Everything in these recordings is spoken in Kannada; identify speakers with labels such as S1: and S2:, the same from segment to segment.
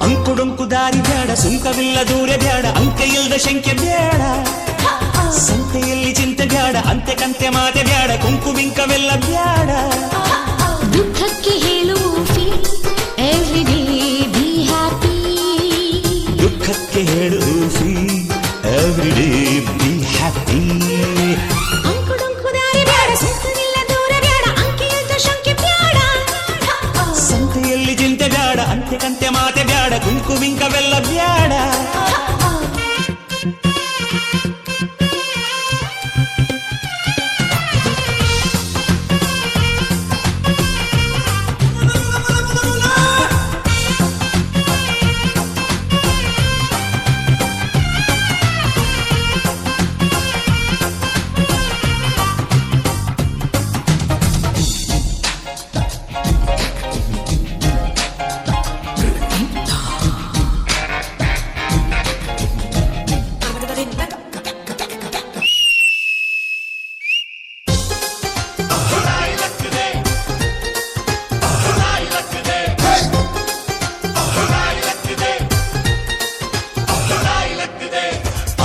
S1: ಅಂಕುಡೊಂಕು ದಾರಿ ಬೇಡ, ಸುಂಕವಿಲ್ಲ ದೂರ ಬೇಡ, ಅಂಕ ಇಲ್ಲದ ಶಂಕೆ ಬೇಡ, ಸಂತೆಯಲ್ಲಿ ಚಿಂತೆ ಬೇಡ, ಅಂತೆ ಕಂತೆ ಮಾತೆ ಬೇಡ, ಕುಂಕು ಬಿಂಕವೆಲ್ಲ ಬೇಡ.
S2: ದುಃಖಕ್ಕೆ ಹೇಳು ಎವ್ರಿ ಡೇ ಬಿ ಹ್ಯಾಪಿ,
S1: ದುಃಖಕ್ಕೆ ಹೇಳು ಎವ್ರಿ ಡೇ ಬಿ ಹ್ಯಾಪಿ.
S2: ಅಂಕುಡೊಂಕು ದಾರಿ ಬೇಡ, ಸುಂಕವಿಲ್ಲ ದೂರ ಬೇಡ, ಅಂಕೆ ಇಲ್ಲದ ಶಂಕೆ ಬೇಡ,
S1: ಸಂತೆಯಲ್ಲಿ ಚಿಂತೆ ಬೇಡ, ಅಂತೆ ಕಂತೆ ಮಾತೆ ಬೇಡ, ಕುಂಕು ಬಿಂಕವೆಲ್ಲ ಬೇಡ.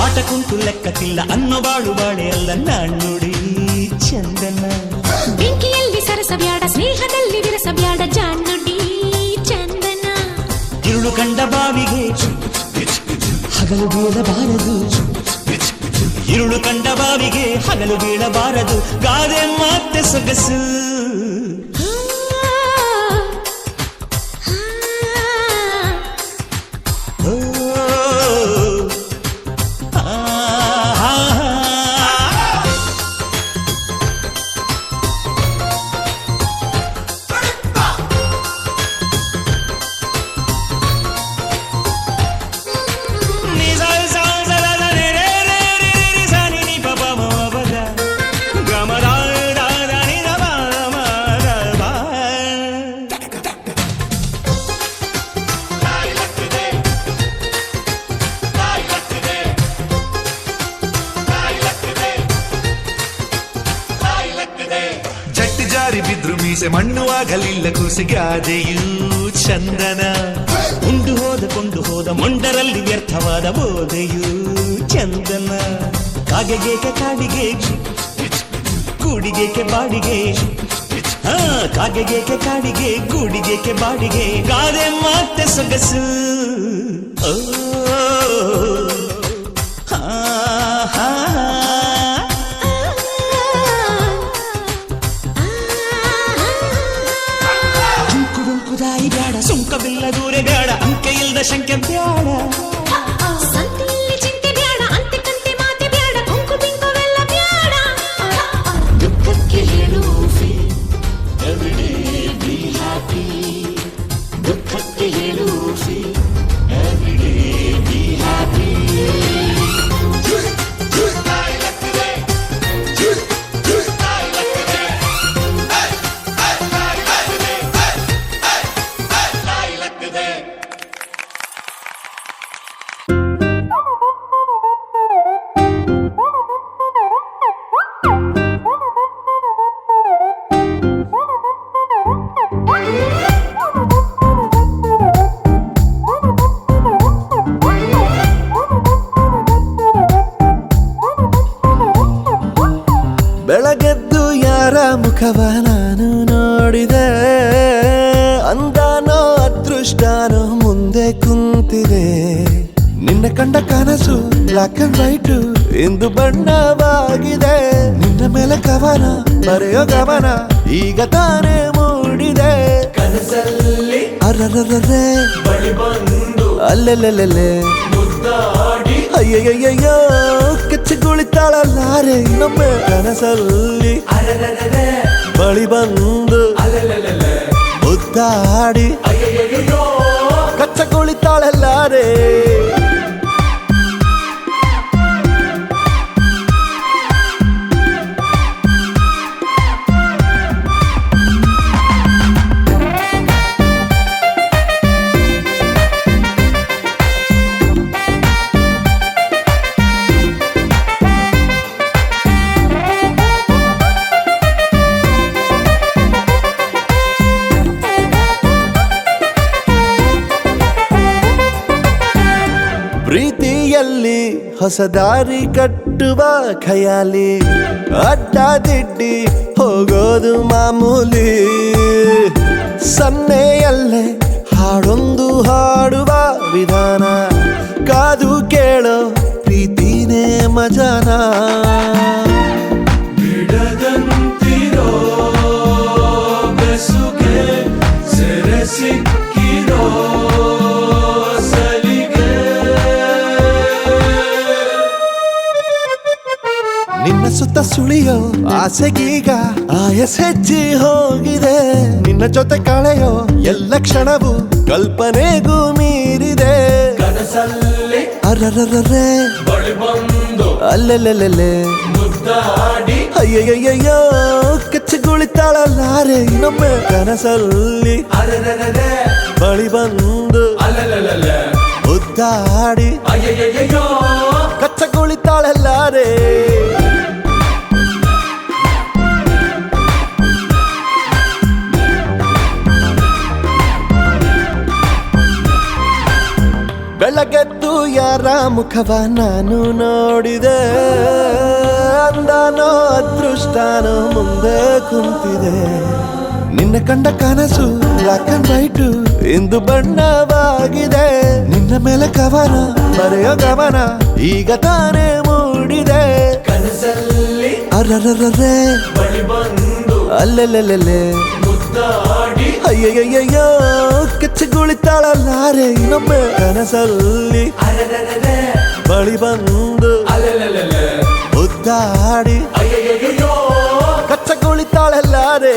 S1: ಆಟ ಕುಂತು ಲೆಕ್ಕಕ್ಕಿಲ್ಲ ಅನ್ನೋ ಬಾಳು ಬಾಳೆ ಅಲ್ಲ ನಾಣ್ಣುಡಿ ಚಂದನ.
S2: ಬೆಂಕಿಯಲ್ಲಿ ಸರಸಬ್ಯಾಡ, ಸ್ನೇಹದಲ್ಲಿ ವಿರಸಬ್ಯಾಡ, ಜಾಣ್ಣುಡಿ ಚಂದನ.
S1: ഇരുಳು ಕಂಡ ಬಾವಿಗೆ ಹಗಲು ಬೀಳಬಾರದು, ഇരുಳು ಕಂಡ ಬಾವಿಗೆ ಹಗಲು ಬೀಳಬಾರದು, ಗಾದೆ ಮತ್ತೆ ಸೊಗಸು.
S3: ಬಿದ್ರು ಮೀಸೆ ಮಣ್ಣು ಆಗಲಿಲ್ಲ ಕೂಸಿಗೆ ಆದೆಯೂ ಚಂದನ. ಉಂಡು ಹೋದ ಕೊಂಡು ಹೋದ ಮೊಂಡರಲ್ಲಿ ವ್ಯರ್ಥವಾದ ಬೋಧೆಯೂ ಚಂದನ. ಕಾಗೆಗೇಕೆ ಕಾಡಿಗೆ ಕೂಡಿಗೇಕೆ ಬಾಡಿಗೆ, ಕಾಗೆಗೇಕೆ ಕಾಡಿಗೆ ಕೂಡಿಗೇಕೆ ಬಾಡಿಗೆ, ಗಾದೆ ಮತ್ತೆ ಸೊಗಸು. ಸುಂಕವಿಲ್ಲ ದೂರ ಬೇಡ, ಅಂಕೆ ಇಲ್ಲದ ಶಂಕೆ ಬೇಡ,
S2: ಸಂತೆಯಲ್ಲಿ ಚಿಂತೆ ಬೇಡ, ಅಂತೆ ಕಂತೆ ಮಾತೆ ಬೇಡ, ಕುಂಕು ಬಿಂಕವೆಲ್ಲ ಬೇಡ.
S1: ದುಃಖಕ್ಕೆ ಹೇಳು ಎವ್ರಿ ಡೇ ಬಿ ಹ್ಯಾಪಿ, ದುಃಖಕ್ಕೆ ಹೇಳು ಎವ್ರಿ ಡೇ ಬಿ ಹ್ಯಾಪಿ.
S4: ಬೆಳಗೆದ್ದು ಯಾರ ಮುಖವ ನಾನು ನೋಡಿದೆ, ಅಂದಾನೋ ಅದೃಷ್ಟನೋ ಮುಂದೆ ಕುಂತಿದೆ. ನಿನ್ನ ಕಂಡ ಕನಸು ಬ್ಲಾಕ್ ಅಂಡ್ ವೈಟ್ ಇಂದು ಬಣ್ಣವಾಗಿದೆ. ನಿನ್ನ ಮೇಲೆ ಕವನ ಬರೆಯೋ ಗಮನ ಈಗ ತಾನೇ ಮೂಡಿದೆ.
S1: ಕನಸಲ್ಲಿ
S4: ಅರರರರೆ
S1: ಬಳಿ ಬಂದು
S4: ಅಲ್ಲೆಲ್ಲೆಲ್ಲೆ
S1: ಮುದ್ದಾಡಿ,
S4: ಅಯ್ಯಯ್ಯಯ್ಯೋ ಕೆಚ್ಚಗುಳಿತಾಳಲ್ಲಾರೆ ಇನ್ನೊಮ್ಮೆ ಕನಸಲ್ಲಿ
S1: ಅರರರರೆ
S4: ಬಳಿ ಬಂದು
S1: ಅಲೆ
S4: ಮುದ್ದಾಡಿ ಕಚ್ಚ ಕುಳಿತಾಳೆಲ್ಲಾರೆ ಪ್ರೀತಿಯಲ್ಲಿ ಹೊಸ ದಾರಿ ಕಟ್ಟುವ ಖಯಾಲಿ ಅಡ್ಡದಿಡ್ಡಿ ಹೋಗೋದು ಮಾಮೂಲಿ ಸನ್ನೆಯಲ್ಲೇ ಹಾಡೊಂದು ಹಾಡುವ ವಿಧಾನ ಕಾದು ಕೇಳೋ ಪ್ರೀತಿನೇ ಮಜಾನ ಬಿಡದಂತಿರೋ ಬೆಸುಗೆ ಸೆರೆ ಸಿಕ್ಕಿರೋ ನಿನ್ನ ಸುತ್ತ ಸುಳಿಯೋ ಆಸೆಗೀಗ ಆಯಸ್ ಹೆಚ್ಚಿ ಹೋಗಿದೆ ನಿನ್ನ ಜೊತೆ ಕಳೆಯೋ ಎಲ್ಲ ಕ್ಷಣವು ಕಲ್ಪನೆಗೂ ಮೀರಿದೆ ಕನಸಲ್ಲಿ ಅರರರರೆ ಬಳಿ ಬಂದು ಅಲ್ಲೆಲ್ಲೆಲ್ಲೆ ಮುದ್ದಾಡಿ ಅಯ್ಯಯ್ಯಯ್ಯೋ ಕಚ್ಚಗುಳಿತಾಳಲ್ಲಾರೆ ಇನ್ನೊಮ್ಮೆ ಕನಸಲ್ಲಿ ಅರರರರೆ ಬಳಿ ಬಂದು ಅಲ್ಲೆಲ್ಲೆಲ್ಲೆ ಮುದ್ದಾಡಿ ಅಯ್ಯಯ್ಯಯ್ಯೋ ಕಚ್ಚಗುಳಿತಾಳಲ್ಲಾರೆ ಬೆಳಗೆದ್ದು ಯಾರ ಮುಖವ ನಾನು ನೋಡಿದೆ ಅಂದಾನೋ ಅದೃಷ್ಟನೋ ಮುಂದೆ ಕುಂತಿದೆ ನಿನ್ನ ಕಂಡ ಕನಸು ಬ್ಲಾಕ್ ಅಂಡ್ ವೈಟ್ ಇಂದು ಬಣ್ಣವಾಗಿದೆ ನಿನ್ನ ಮೇಲೆ ಕವನ ಬರೆಯೋ ಗಮನ ಈಗ ತಾನೇ ಮೂಡಿದೆ ಕನಸಲ್ಲಿ ಅರರರರೆ ಬಳಿ ಬಂದು ಅಲ್ಲೆಲ್ಲೆಲ್ಲೆ ಮುದ್ದಾಡಿ ಅಯ್ಯಯ್ಯಯ್ಯೋ ಕಚ್ಚಗುಳಿತಾಳಲ್ಲಾರೆ ಇನ್ನೊಮ್ಮೆ ಕನಸಲ್ಲಿ ಬಳಿ ಬಂದು ಮುದ್ದಾಡಿ ಕಚ್ಚಗುಳಿತಾಳಲ್ಲಾರೆ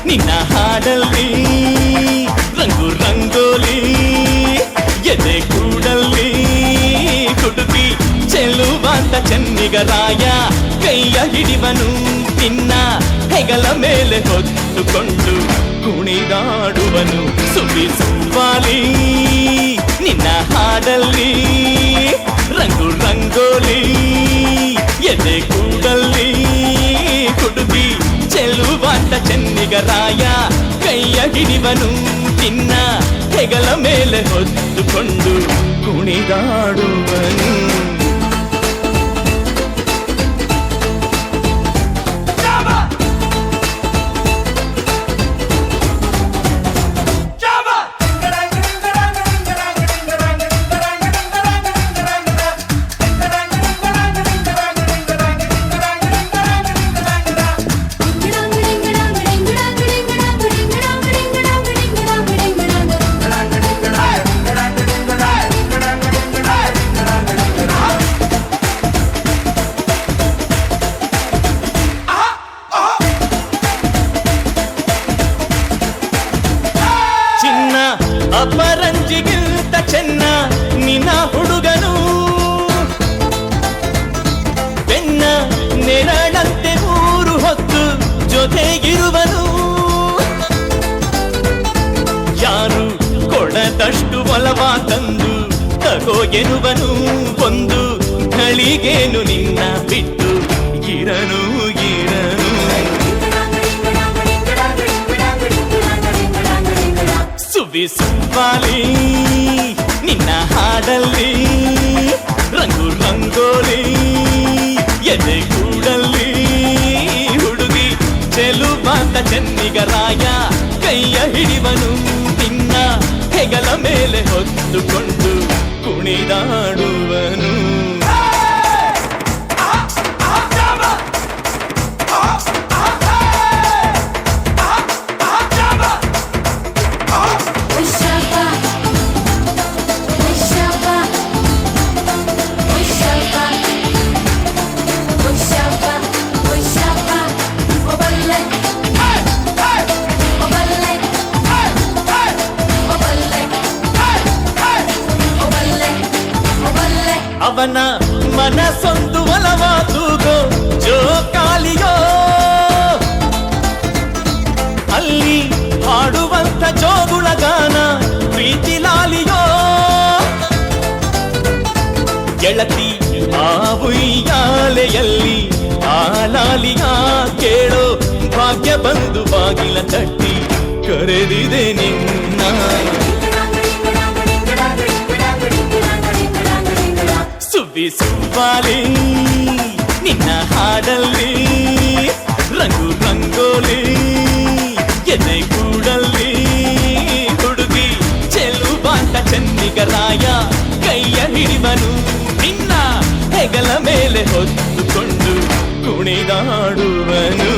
S3: ನಿನ್ನ ಹಾಡಲ್ಲಿ ರಂಗು ರಂಗೋಲಿ ಎದೆ ಕೂಡಲ್ಲಿ ಕುಡುಕಿ ಚೆಲುವಂತ ಚೆನ್ನಿಗರಾಯ ಕೈಯ ಹಿಡಿವನು ನಿನ್ನ ಹೆಗಲ ಮೇಲೆ ಹೊತ್ತುಕೊಂಡು ಕುಣಿದಾಡುವನು ಸುವಿ ಸುವಾಲಿ ನಿನ್ನ ಹಾಡಲ್ಲಿ ರಂಗು ರಂಗೋಲಿ ಎದೆ ಕೂಡಲ್ಲಿ ಕುಡುಕಿ ಚೆಲುವಾಟ ಚೆನ್ನಿಗರಾಯ ಕೈಯ ಹಿಡಿವನು ನಿನ್ನ ಹೆಗಲ ಮೇಲೆ ಹೊತ್ತುಕೊಂಡು ಕುಣಿದಾಡುವನು ಅಪರಂಜಿಗಿಂತ ಚೆನ್ನ ನಿನ್ನ ಹುಡುಗನು ಬೆನ್ನ ನೆರಳಂತೆ ಊರು ಹೊತ್ತು ಜೊತೆಗಿರುವನು ಯಾರು ಕೊಡದಷ್ಟು ಒಲವ ತಂದು ತಗೋ ಎನ್ನುವನು ಒಂದು ಘಳಿಗೇನು ನಿನ್ನ ಬಿಟ್ಟು ಇರನು ಸುವ್ವಾಲಿ ನಿನ್ನ ಹಾಡಲ್ಲಿ ರಂಗು ರಂಗೋಲಿ ಎದೆ ಕೂಡಲ್ಲಿ ಹುಡುಗಿ ಚೆಲುವಾದ ಚೆನ್ನಿಗರಾಯ ಕೈಯ ಹಿಡಿವನು ನಿನ್ನ ಹೆಗಲ ಮೇಲೆ ಹೊತ್ತುಕೊಂಡು ಕುಣಿದಾಡುವನು ಅವನ ಮನಸ್ಸೊಂದು ಒಲವಾದುಗೋ ಜೋಕಾಲಿಯೋ ಅಲ್ಲಿ ಹಾಡುವಂತ ಜೋಗುಳಗಾನ ಪ್ರೀತಿ ಲಾಲಿಯೋ ಗೆಳತಿ ಆ ಉಯ್ಯಾಲೆಯಲ್ಲಿ ಆಲಾಲಿಯ ಕೇಳೋ ಭಾಗ್ಯ ಬಂದು ಬಾಗಿಲ ತಟ್ಟಿ ಕರೆದಿದೆ ನಿನ್ನ ಸುವ್ವಾಲಿ ನಿನ್ನ ಹಾಡಲ್ಲಿ ರಂಗು ರಂಗೋಲಿ ಎದೆ ಕೂಡಲ್ಲಿ ಹುಡುಗಿ ಚೆಲುವಾಂತ ಚೆನ್ನಿಗರಾಯ ಕೈಯ ಹಿಡಿವನು ನಿನ್ನ ಹೆಗಲ ಮೇಲೆ ಹೊತ್ತುಕೊಂಡು ಕುಣಿದಾಡುವನು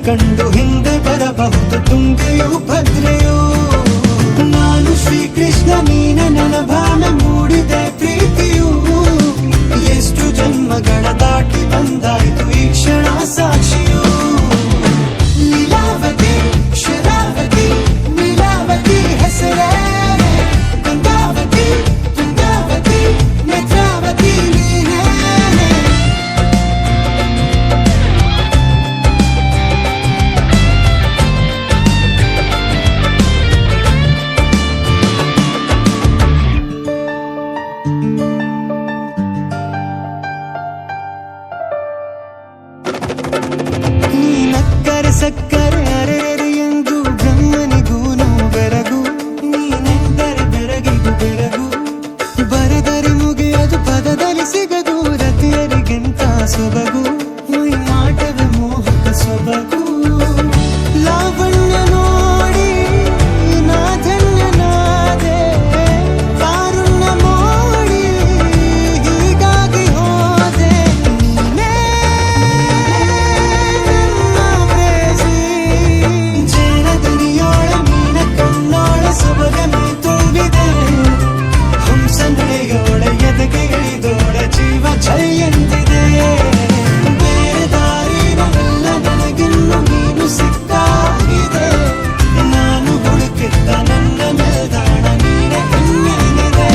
S5: ಕಂಡು ಹಿಂದೆ ಬರಬಹುದು ತುಂಗೆಯು ಭದ್ರೆಯು. ನಾನು ಶ್ರೀಕೃಷ್ಣ ನೀನೆ ನನ್ನ ಭಾವ ಮೂಡಿದೆ ಪ್ರೀತಿಯು. ಜನ್ಮಗಳ ದಾಟಿ ಬಂದಾಯ್ತು ಈ ಕ್ಷಣ ಸಾಕ್ಷಿಯು ಲೀಲಾವತಿ ಶರಾವತಿ ನೀಲಾವತಿ ಹೆಸರೇ ಗಂಗಾವತಿ ತುಂಗಾವತಿ ನೇತ್ರಾವತಿ ನೀನೇ ನೀನಕ್ಕರೆ ಸಕ್ಕರೆ ಅರೆರೆ ಎಂದು ಬ್ರಹ್ಮನಿಗೂನು ಬೆರಗು ನೀನೆಂದರೆ ಬೆರಗಿಗೂ ಬೆರಗು ಬರೆದರೆ ಮುಗಿಯದು ಪದದಲ್ಲಿ ಸಿಗದು ರತಿಯರಿಗಿಂತ ಸೊಬಗು ಮೈ ಮಾಟವೇ ಮೋಹಕ ಸೊಬಗು ಲಾವಣ್ಯ ನೋಡಿ ನಾ ಧನ್ಯನಾದೆ ಕಾರುಣ್ಯ ಮೋಡಿ ಹೀಗಾಗಿ ಹೋದೆ ನೀನೇ ಜೇನದನಿಯೋಳ ಮೀನ ಕಣ್ಣೋಳ ಸೊಬಗನೆ ತುಂಬಿದೆ ಹಂಸ ನಡೆಯೋಳ ಎದೆಗೆ ಇಳಿದೋಳ ಜೀವ ಛೈ ಎಂದಿದೆ ಬೇರೆ ದಾರಿನಲ್ಲ ನನಗಿನ್ನು ನೀನು ಸಿಕ್ಕಾಗಿದೆ ನಾನು ಹುಡುಕಿದ್ದ ನನ್ನ ನಿಲ್ದಾಣ ನೀನೆ ಇನ್ನೇನಿದೆ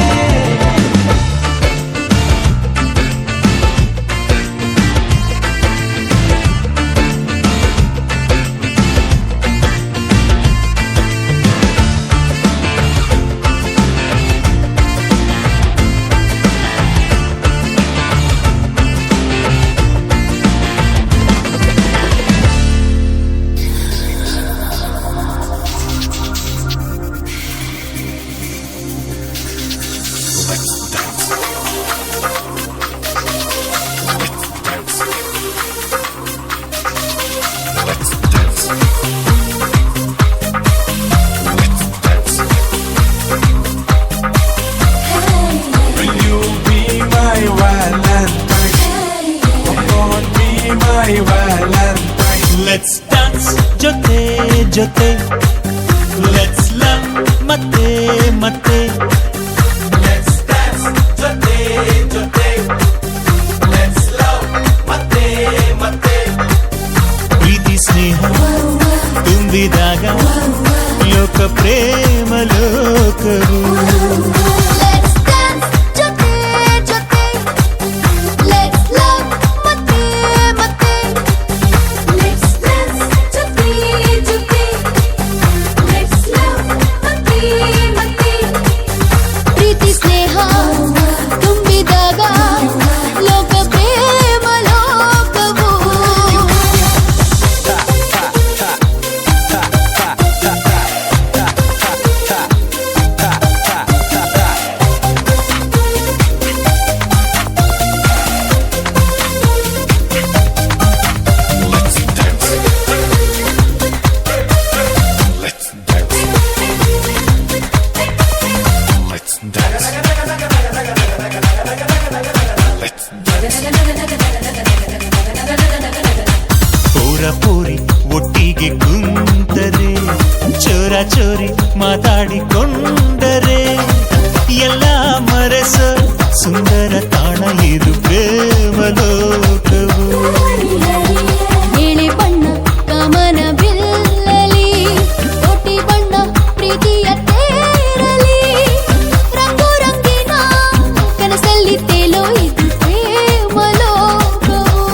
S3: Let's dance ಜೊತೆ ಜೊತೆ Let's love ಮತ್ತೆ ಮತ್ತೆ Let's dance ಜೊತೆ ಜೊತೆ Let's love ಮತ್ತೆ ಮತ್ತೆ ಪ್ರೀತಿ ಸ್ನೇಹ ತುಂಬಿದಾಗ ಲೋಕ ಪ್ರೇಮ ಲೋಕವು
S2: Let's dance ಜೊತೆ ಜೊತೆ Let's love ಮತ್ತೆ ಮತ್ತೆ Let's dance ಜೊತೆ ಜೊತೆ Let's love ಮತ್ತೆ ಮತ್ತೆ ಪ್ರೀತಿ ಸ್ನೇಹ ತುಂಬಿದಾಗ ಲೋಕ ಪ್ರೇಮ ಲೋಕವು
S3: ಪೂರ ಪೂರಿ ಒಟ್ಟಿಗೆ ಕುಂತರೆ ಚೋರ ಚೋರಿ ಮಾತಾಡಿಕೊಂಡರೆ ಎಲ್ಲ ಮರೆಸ ಸುಂದರ ತಾಣ ಇದು ಪ್ರೇಮ ಲೋಕವು
S2: ನೀಲಿ ಬಣ್ಣ ಕಾಮನ ಬಿಲ್ಲಲಿ ಕೋಟಿ ಬಣ್ಣ ಪ್ರೀತಿಯ ತೇರಲಿ ರಂಗು ರಂಗಿನ ಕನಸಲ್ಲಿ ತೇಲೋ ಇದು ಪ್ರೇಮ ಲೋಕವು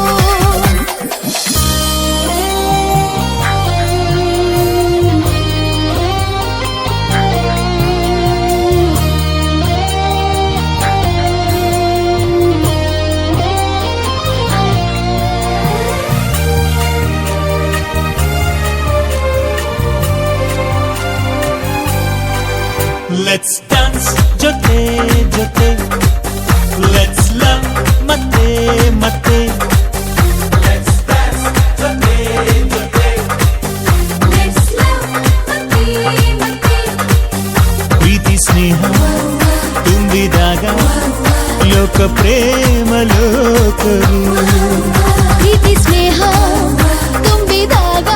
S3: Let's dance ಜೊತೆ ಜೊತೆ Let's love ಮತ್ತೆ ಮತ್ತೆ Let's dance ಜೊತೆ ಜೊತೆ
S2: Let's love ಮತ್ತೆ ಮತ್ತೆ
S3: ಪ್ರೀತಿ ಸ್ನೇಹ ತುಂಬಿದಾಗ ಲೋಕ ಪ್ರೇಮ ಲೋಕವು
S2: ಪ್ರೀತಿ ಸ್ನೇಹ ತುಂಬಿದಾಗ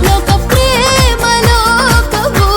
S2: ಲೋಕ ಪ್ರೇಮ ಲೋಕವು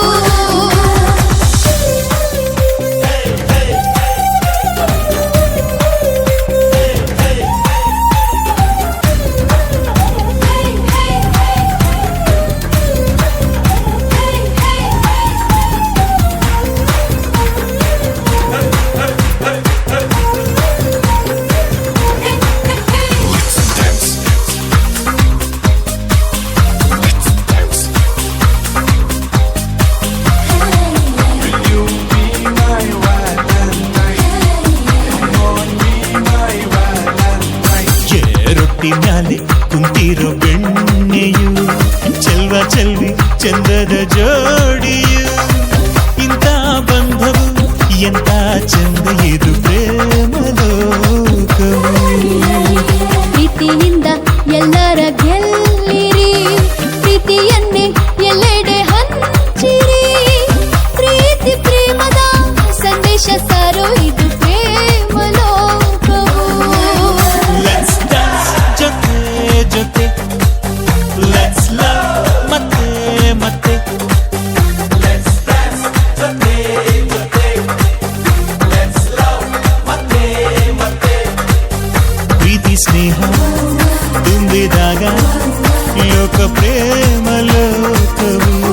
S5: ಲೋಕ ಪ್ರೇಮ ಲೋಕವು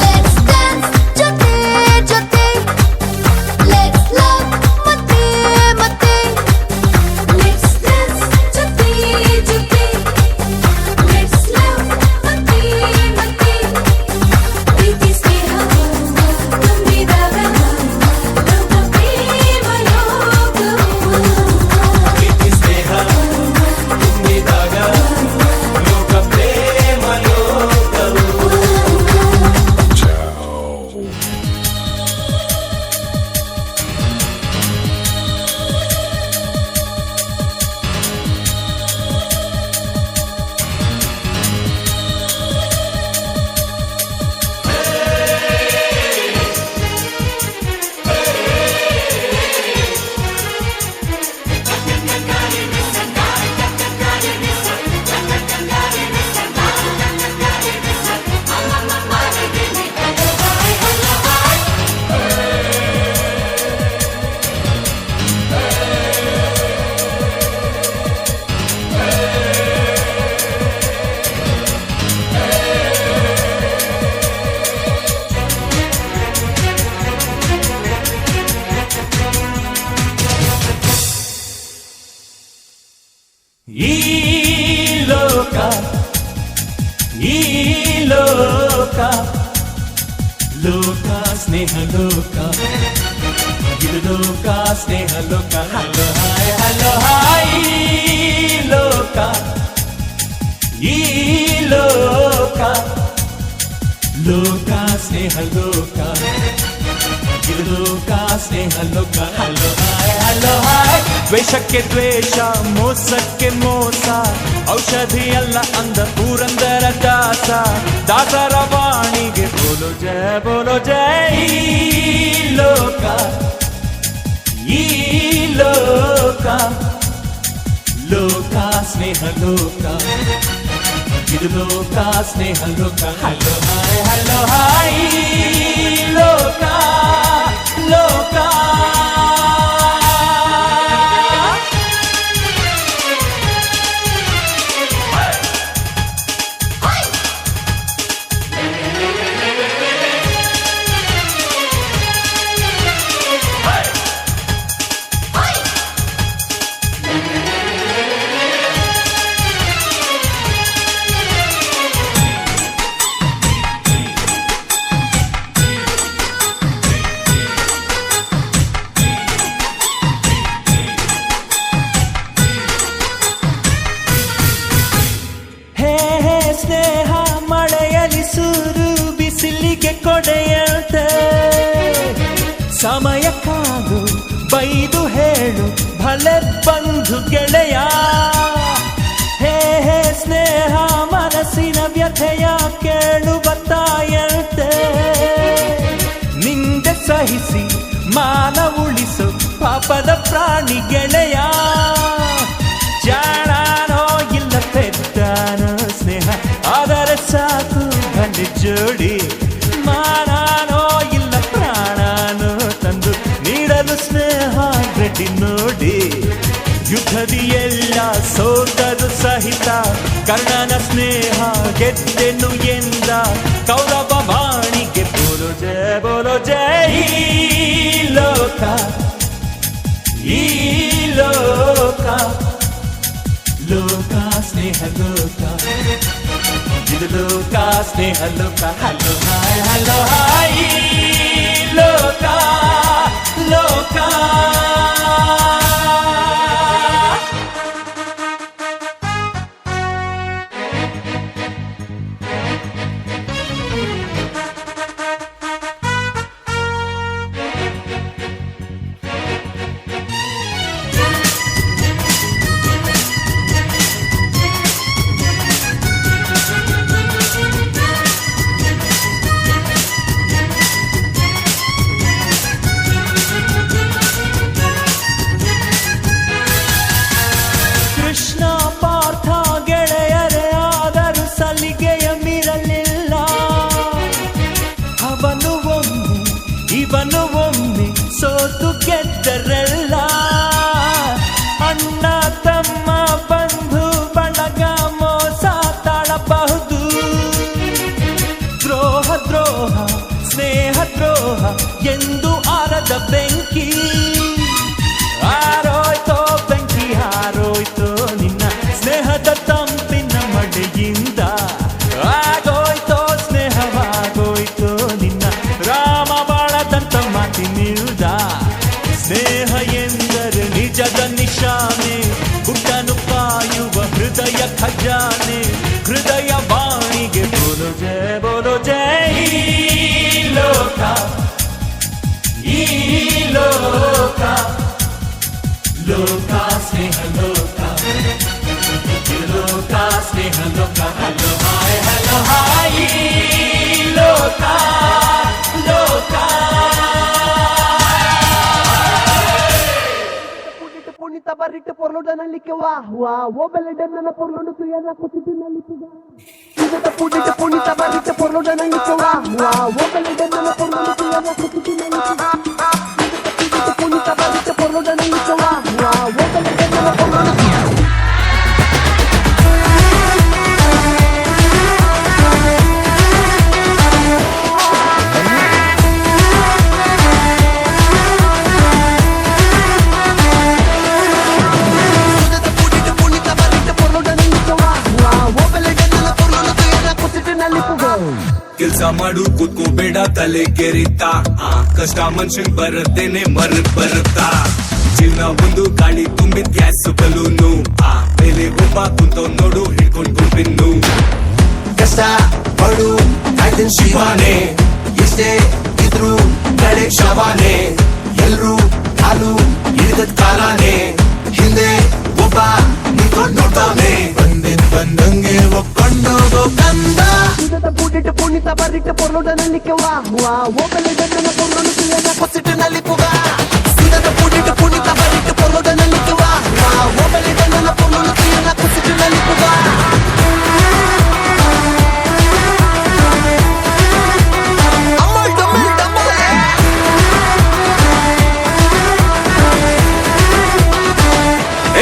S2: Let's dance ಜೊತೆ ಜೊತೆ Let's love ಮತ್ತೆ ಮತ್ತೆ Let's dance ಜೊತೆ ಜೊತೆ Let's love ಮತ್ತೆ ಮತ್ತೆ ಪ್ರೀತಿ ಸ್ನೇಹ ತುಂಬಿದಾಗ ಲೋಕ ಪ್ರೇಮ ಲೋಕವು
S1: ಪ್ರೀತಿ ಸ್ನೇಹ ತುಂಬಿದಾಗ ಲೋಕ ಪ್ರೇಮ ಲೋಕವು ಈ ಲೋಕ ಈ ಲೋಕ ಲೋಕ ಸ್ನೇಹ ಲೋಕ ಇದು ಲೋಕ ಸ್ನೇಹ ಲೋಕ ಹಲೋ ಹಾಯ್ ಈ ಲೋಕ ಈ ಲೋಕ ಲೋಕ ಸ್ನೇಹ ಲೋಕ ಇದು ಲೋಕ ಸ್ನೇಹ ಲೋಕ ಹಲೋ ಹಾಯ್ ದ್ವೇಷಕ್ಕೆ ದ್ವೇಷ ಮೋಸಕ್ಕೆ ಮೋಸ ಔಷಧಿ ಅಲ್ಲ ಅಂದ ಪುರಂದರ ದಾಸ ದಾಸರ ವಾಣಿಗೆ ಬೋಲೋ ಜಯ ಈ ಲೋಕ ಈ ಲೋಕ ಲೋಕ ಸ್ನೇಹ ಲೋಕ ಇದು ಲೋಕ ಸ್ನೇಹ ಲೋಕ ಹಲೋ ಹಾಯ್ ಲೋಕ ಲೋಕ ಸ್ನೇಹ ಮಳೆಯಲಿ ಸೂರು ಬಿಸಿಲಿಗೆ ಕೊಡೆಯಂತೆ ಸಮಯ ಕಾದು ಬೈದು ಹೇಳು ಭಲೆ ಬಂಧು ಗೆಳೆಯ ಹೇ ಸ್ನೇಹ ಮನಸ್ಸಿನ ವ್ಯಥೆಯ ಕೇಳುವ ತಾಯಂತೆ ನಿಂದೆ ಸಹಿಸಿ ಮಾನ ಉಳಿಸು ಪಾಪದ ಪ್ರಾಣಿ ಗೆಳೆಯ ಜಾಣಾನೋ ಇಲ್ಲ ಪೆದ್ದಾನೋ ಸ್ನೇಹ ಆದರೆ ಸಾಕು ಗಂಡಿ ಜೋಡಿ ಮಾನಾನೋ ಇಲ್ಲ ಪ್ರಾಣಾನೋ ತಂದು ನೀಡಲು ಸ್ನೇಹ ರೆಡ್ಡಿ ನೋಡಿ ಯುದ್ಧದಿ ಎಲ್ಲ ಸೋತರು ಸಹಿತ ಕರ್ಣನ ಸ್ನೇಹ ಗೆದ್ದೆನು ಎಂದ ಕೌರವ ವಾಣಿಗೆ ಬೋಲೋ ಜಯ ಈ ಲೋಕ ಈ ಲೋಕ ಲೋಕ ಸ್ನೇಹ ಲೋಕ ಇದು ಲೋಕ ಸ್ನೇಹ ಲೋಕ ಹಲೋ ಹಾಯ್ ಲೋಕ ಲೋಕ
S3: ಎಂದು ಆರದ ಬೆಂಕಿ ಹಾರೋಯ್ತೋ ಬೆಂಕಿ ಹಾರೋಯ್ತೋ ನಿನ್ನ ಸ್ನೇಹದ ತಂಪಿನ ಮಳೆಯಿಂದ ಆಗೋಯ್ತೋ ಸ್ನೇಹವಾಗೋಯ್ತೋ ನಿನ್ನ ರಾಮ ಬಾಳದಂತ ಮಾತಿನಿಲ್ದ ಸ್ನೇಹ ಎಂದರೆ ನಿಜದ ನಿಶಾನೆ ಗುಟ್ಟನು ಕಾಯುವ ಹೃದಯ ಖಜಾನೆ ಹೃದಯ ವಾಣಿಗೆ ಬೋಲೋ ಜೈ ಲೋಕ ಈ ಲೋಕ ಲೋಕ ಸ್ನೇಹ ಲೋಕ ಲೋಕ ಸ್ನೇಹ ಲೋಕ ಹಲೋ ಹಾಯ್ ಲೋಕ ಲೋಕ
S6: Punita barrite por lo dan li que va wa wo bele den na por lo tu ya na kutu na li tu ga punita barrite por lo dan li que va wa wo bele den na por lo tu ya na kutu na li tu punita barrite por lo dan li que va wa wo bele den na por lo tu
S5: ಕೆಲ್ಸ ಮಾಡು ಕೂತ್ಕೋಬೇಡ ತಲೆ ಕೆರಿತಾ ಕಷ್ಟ ಮನುಷ್ಯನ್ ಬರತ್ತೇನೆ ಬರುತ್ತಾ ಜೀವನ ಒಂದು ಗಾಳಿ ತುಂಬಿದ ಗ್ಯಾಸ್ ಬಲೂನು ಮೇಲೆ ಒಬ್ಬ ಕುಂತ ನೋಡು ಹಿಡ್ಕೊಂಡು ಬಿನ್ನು ಕಷ್ಟ ಪಡು ಕಾಯ್ತಿನ್ ಶಿವಾನೆ ಎಷ್ಟೇ ಇದ್ರು ಕಡೆ ಶವಾನೆ ಎಲ್ರು ಕಾಲು ಹಿಡಿದ ಕಾಲಾನೆ ಹಿಂದೆ ಒಬ್ಬ ನಿಂತ್ಕೊಂಡ್ ನೋಡ್ತಾನೆ ಬಂದಂಗೆ ಒಪ್ಕೊಂಡೋಗೋ ಕಂದ punita barrite por lo dan li que va wa wo bele den na por lo tu ya na kutu na li tu ga sida punita barrite por lo dan li que va wa wo bele den na por lo tu ya na kutu na li tu ga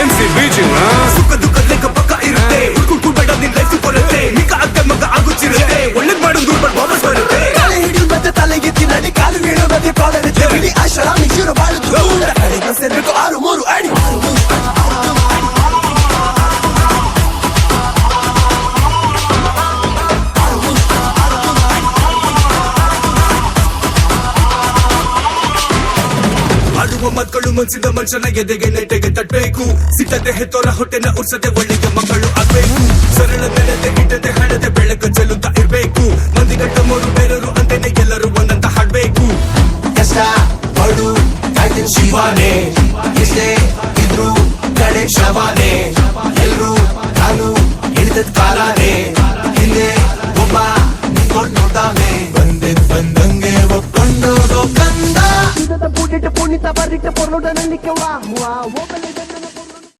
S5: MC Beijing ಸುಖ ದುಃಖದ ಲೆಕ್ಕ ಪಕ್ಕ ಇರುತ್ತೆ ಕುಡ್ಬೇಡ ನಿನ್ ಲೈಫ್ ಕೊರತೆ ನಿಕ ಅಕ್ಕ ಮಗ ಆಗುತ್ತಿರುತ್ತೆ ಒಳ್ಳೆ ಮಾಡು ದುರ್ಬಲ್ ವಾಪಸ್ ಬರುತ್ತೆ
S6: ತಲೆ ಹಿಡಿಯುತ್ತೆ ತಲೆಗೆ ತಿನ್ನಡಿ ಕಾಲು ಬೀಳುತ್ತೆ ಕಾಲರುತ್ತೆ ಬಿಡಿ ಆಶರಾಮಿ ಶಿರು ಬಾಳುದು ಕಡೆಗೆ ಸೇರ್ಬೇಕು 6-3 ಅಡಿ
S5: ಆಡುವ ಮಕ್ಕಳು ಮನ್ಸಿದ ಮನುಷ್ಯನ ಎದೆಗೆ ನೆಟ್ಟಗೆ ತಟ್ಟಬೇಕು ಸಿದ್ಧತೆ ಹೆತ್ತೋರ ಹೊಟ್ಟೆನ ಉರ್ಸದೆ ಒಳ್ಳೆಯ ಮಕ್ಕಳು ಆಗ್ಬೇಕು ಸರಳ ನೆಲತೆ ಹಿಟ್ಟದೆ ಹಣದೆ ಬೆಳಕ ಚೆಲ್ಲುತ್ತಾ ಇರ್ಬೇಕು ಮಂದಿ ಗಟ್ಟ ಮೂರು ಬೇರೆಯವರು ಅಂತೆನೆ ಎಲ್ಲರೂ ಒಂದಂತ ಹಾಡ್ಬೇಕು
S6: ಕಷ್ಟ ಪಡು ಕಾಯ್ತಿನ್ ಶಿವಾನೆ ಎಷ್ಟೇ ಇದ್ರು ಕಡೆ ಶವಾನೆ ಎಲ್ರು ಕಾಲು ಹಿಡಿದ ಕಾಲಾನೆ ಹಿಂದೆ ಒಬ್ಬ ನಿಂತ್ಕೊಂಡ್ ನೋಡ್ತಾನೆ ಬಂದಂಗೆ ಒಪ್ಕೊಂಡೋಗೋ ಕಂದ punita barrite por lo dan li que va wa wo bele den